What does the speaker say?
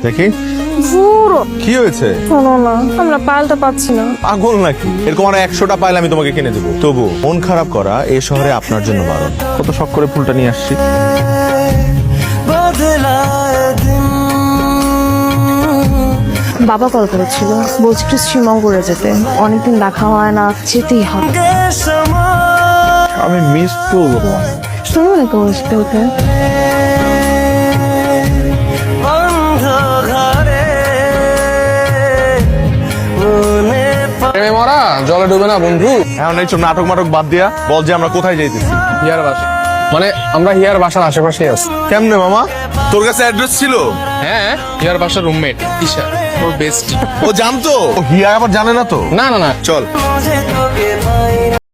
দেখি পুরো কি হয়েছে? শোনো না, আমরা পাল্টা পাচ্ছি না। পাগল নাকি? এরকম আর 100টা পাইলে আমি তোমাকে কিনে দেবো। তবু মন খারাপ করা এই শহরে আপনার জন্য বারণ। কত শখ করে ফুলটা নিয়ে আসছি। বাবা কল করেছিল, বলছি একটু শ্রীমঙ্গলে যেতে, অনেকদিন দেখা হয় না, যেতেই হবে। আমি মিস করবো। শুনো না তো বসতে উঠে। প্রেমে মরা জলে ডুবে না বন্ধু। এখন এইসব নাটক মাটক বাদ দিয়া বল যে আমরা কোথায় যাইতেছি। হিয়ার বাসা মানে আমরা হিয়ার বাসার আশেপাশে আছি। কেমনে মামা? তোর কাছে অ্যাড্রেস ছিল? হ্যাঁ, হিয়ার বাসার রুমমেট ঈশা, ওর বেস্ট। ও জানতো? ও হিয়া আবার জানে না তো? না না না, চল।